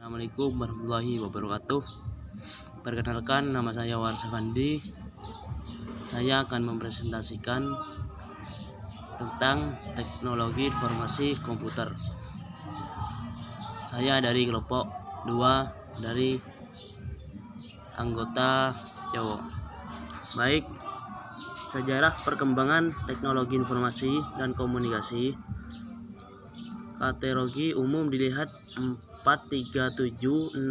Assalamualaikum warahmatullahi wabarakatuh. Perkenalkan, nama saya Waris Afandi. Saya akan mempresentasikan tentang teknologi informasi komputer. Saya dari kelompok 2 dari anggota Jawa. Baik, sejarah perkembangan teknologi informasi dan komunikasi. Kategori umum dilihat 43767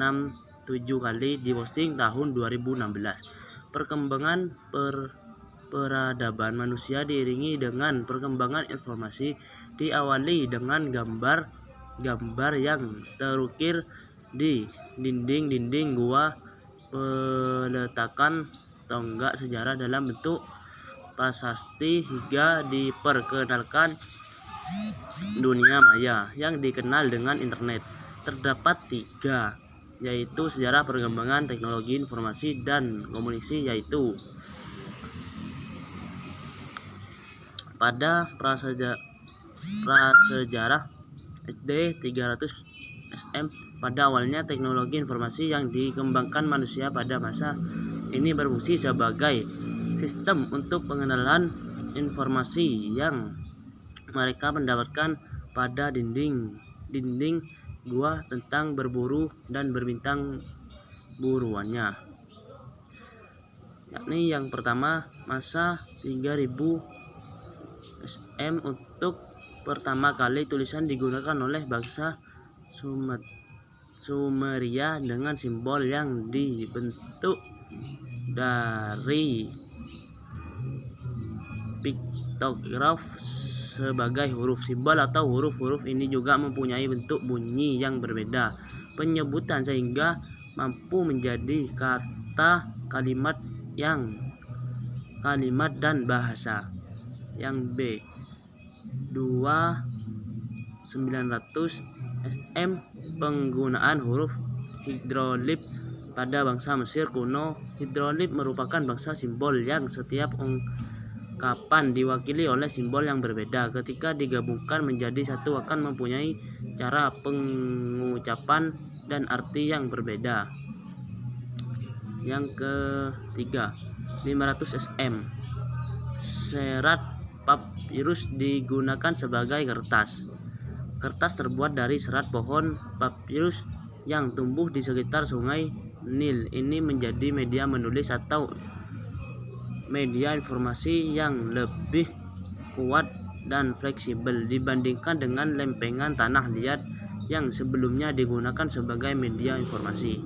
kali diposting tahun 2016. Perkembangan peradaban manusia diiringi dengan perkembangan informasi, diawali dengan gambar yang terukir di dinding-dinding gua, peletakan tonggak sejarah dalam bentuk prasasti, hingga diperkenalkan dunia maya yang dikenal dengan internet. Terdapat 3, yaitu sejarah perkembangan teknologi informasi dan komunikasi, yaitu pada prasejarah SD 300 SM. Pada awalnya teknologi informasi yang dikembangkan manusia pada masa ini berfungsi sebagai sistem untuk pengenalan informasi yang mereka mendapatkan pada dinding gua tentang berburu dan berbintang buruannya. Yakni yang pertama, masa 3000 SM. Untuk pertama kali tulisan digunakan oleh bangsa Sumeria dengan simbol yang dibentuk dari piktograf sebagai huruf. Simbol atau huruf-huruf ini juga mempunyai bentuk bunyi yang berbeda penyebutan sehingga mampu menjadi kata, kalimat dan bahasa. Yang B, 2900 SM. Penggunaan huruf hieroglif pada bangsa Mesir kuno. Hieroglif merupakan bangsa simbol yang setiap ungkapan diwakili oleh simbol yang berbeda. Ketika digabungkan menjadi satu akan mempunyai cara pengucapan dan arti yang berbeda. Yang ketiga, 500 SM. Serat papirus digunakan sebagai kertas. Kertas terbuat dari serat pohon papirus yang tumbuh di sekitar sungai Nil. Ini menjadi media menulis atau media informasi yang lebih kuat dan fleksibel dibandingkan dengan lempengan tanah liat yang sebelumnya digunakan sebagai media informasi.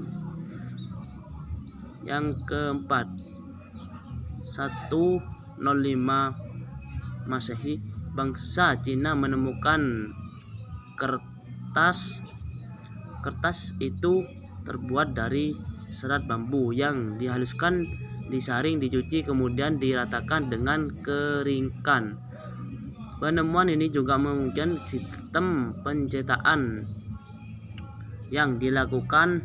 Yang keempat, 105 Masehi. Bangsa Cina menemukan kertas. Kertas itu terbuat dari serat bambu yang dihaluskan, disaring, dicuci, kemudian diratakan dengan keringkan. Penemuan ini juga memungkinkan sistem pencetakan yang dilakukan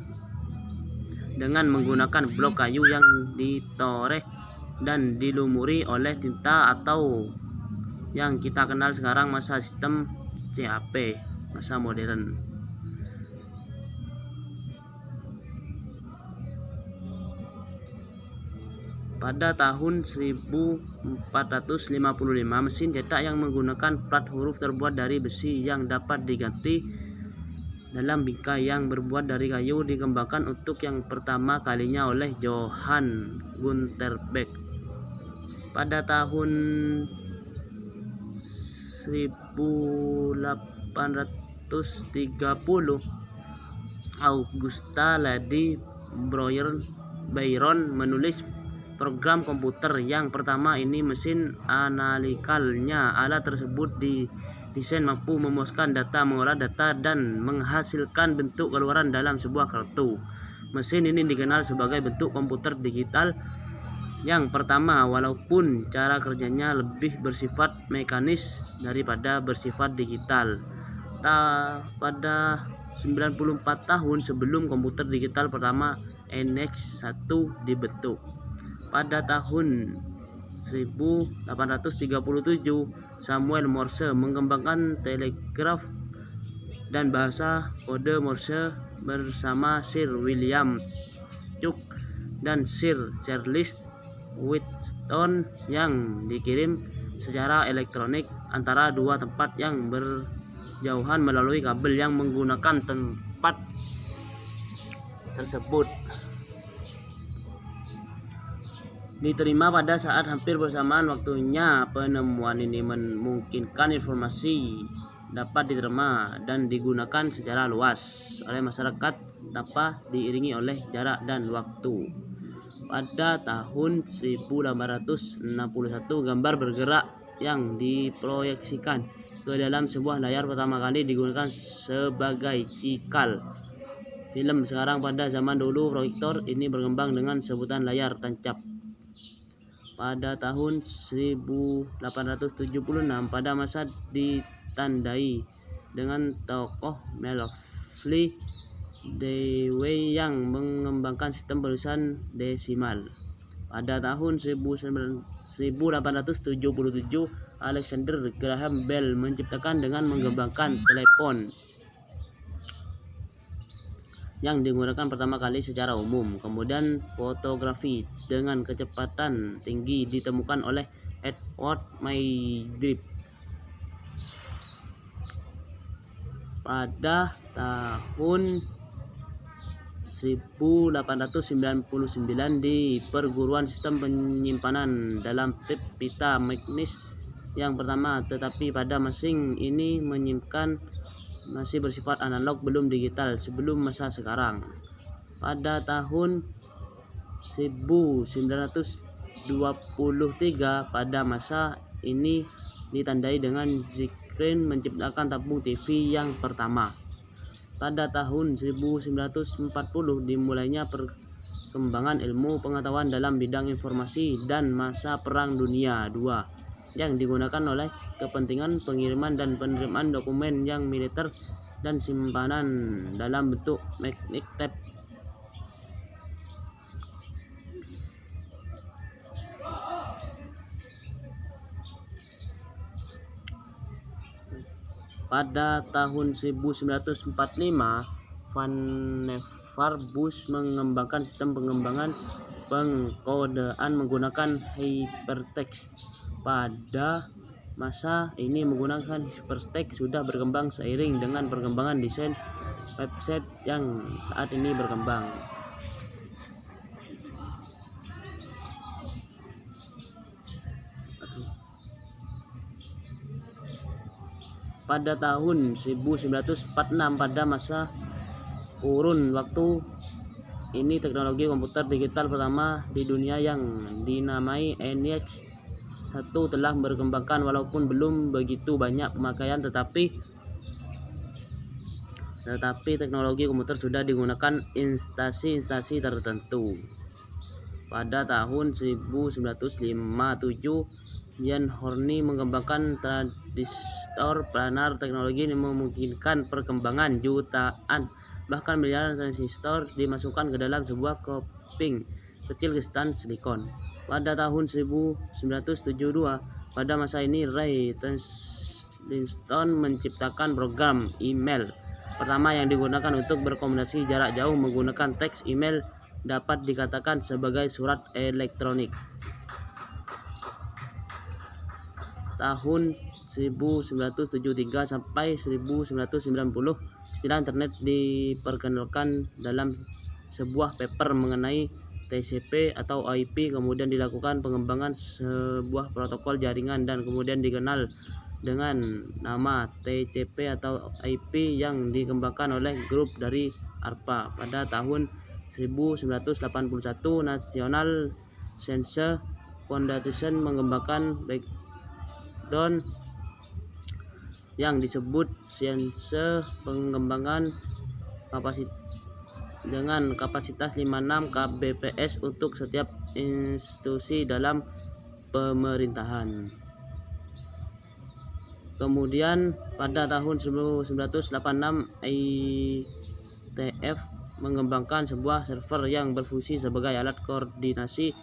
dengan menggunakan blok kayu yang ditoreh dan dilumuri oleh tinta, atau yang kita kenal sekarang masa sistem CAP, masa modern. Pada tahun 1455, mesin cetak yang menggunakan plat huruf terbuat dari besi yang dapat diganti dalam bingkai yang berbuat dari kayu dikembangkan untuk yang pertama kalinya oleh Johann Gutenberg. Pada tahun 1830, Augusta Lady Byron menulis program komputer yang pertama. Ini mesin analikalnya. Alat tersebut didesain mampu memuaskan data, mengolah data, dan menghasilkan bentuk keluaran dalam sebuah kartu. Mesin ini dikenal sebagai bentuk komputer digital yang pertama, walaupun cara kerjanya lebih bersifat mekanis daripada bersifat digital. Pada 94 tahun sebelum komputer digital pertama NX1 dibentuk. Pada tahun 1837, Samuel Morse mengembangkan telegraf dan bahasa kode Morse bersama Sir William Cooke dan Sir Charles Wheatstone yang dikirim secara elektronik antara dua tempat yang berjauhan melalui kabel yang menggunakan tempat tersebut. Diterima pada saat hampir bersamaan waktunya. Penemuan ini memungkinkan informasi dapat diterima dan digunakan secara luas oleh masyarakat tanpa diiringi oleh jarak dan waktu. Pada tahun 1861, gambar bergerak yang diproyeksikan ke dalam sebuah layar pertama kali digunakan sebagai cikal film. Sekarang pada zaman dulu proyektor ini berkembang dengan sebutan layar tancap. Pada tahun 1876, pada masa ditandai dengan tokoh Melville Dewey yang mengembangkan sistem penulisan desimal. Pada tahun 1877, Alexander Graham Bell menciptakan dengan mengembangkan telepon yang digunakan pertama kali secara umum. Kemudian fotografi dengan kecepatan tinggi ditemukan oleh Edward Mayrip. Pada tahun 1899 di perguruan sistem penyimpanan dalam tip pita magnetis yang pertama, tetapi pada mesin ini menyimpan masih bersifat analog, belum digital sebelum masa sekarang. Pada tahun 1923 pada masa ini ditandai dengan Zikrin menciptakan tabung TV yang pertama. Pada tahun 1940 dimulainya perkembangan ilmu pengetahuan dalam bidang informasi dan masa Perang Dunia II yang digunakan oleh kepentingan pengiriman dan penerimaan dokumen yang militer dan simpanan dalam bentuk magnetic tape. Pada tahun 1945, Van Nevar Bush mengembangkan sistem pengembangan pengkodean menggunakan hypertext. Pada masa ini menggunakan hypertext sudah berkembang seiring dengan perkembangan desain website yang saat ini berkembang. Pada tahun 1946 pada masa kurun waktu ini teknologi komputer digital pertama di dunia yang dinamai ENIAC 1 telah berkembangkan. Walaupun belum begitu banyak pemakaian, tetapi teknologi komputer sudah digunakan instansi-instansi tertentu. Pada tahun 1957 Ian Horney mengembangkan transistor planar. Teknologi ini memungkinkan perkembangan jutaan bahkan miliaran transistor dimasukkan ke dalam sebuah keping kecil kristal silikon. Pada tahun 1972 pada masa ini Ray Livingston menciptakan program email pertama yang digunakan untuk berkomunikasi jarak jauh menggunakan teks. Email dapat dikatakan sebagai surat elektronik. Tahun 1973 sampai 1990 istilah internet diperkenalkan dalam sebuah paper mengenai TCP atau IP. Kemudian dilakukan pengembangan sebuah protokol jaringan dan kemudian dikenal dengan nama TCP atau IP yang dikembangkan oleh grup dari ARPA. Pada tahun 1981 National Science Foundation mengembangkan backbone yang disebut Science pengembangan dengan kapasitas 56 kbps untuk setiap institusi dalam pemerintahan. Kemudian pada tahun 1986 IETF mengembangkan sebuah server yang berfungsi sebagai alat koordinasi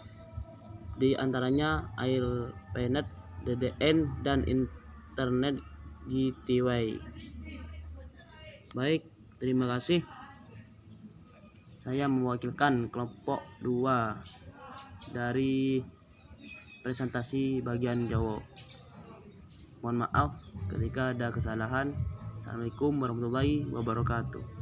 di antaranya AirPanet, DDN, dan Internet Gateway. Baik, terima kasih. Saya mewakilkan kelompok 2 dari presentasi bagian Jawa. Mohon maaf ketika ada kesalahan. Assalamualaikum warahmatullahi wabarakatuh.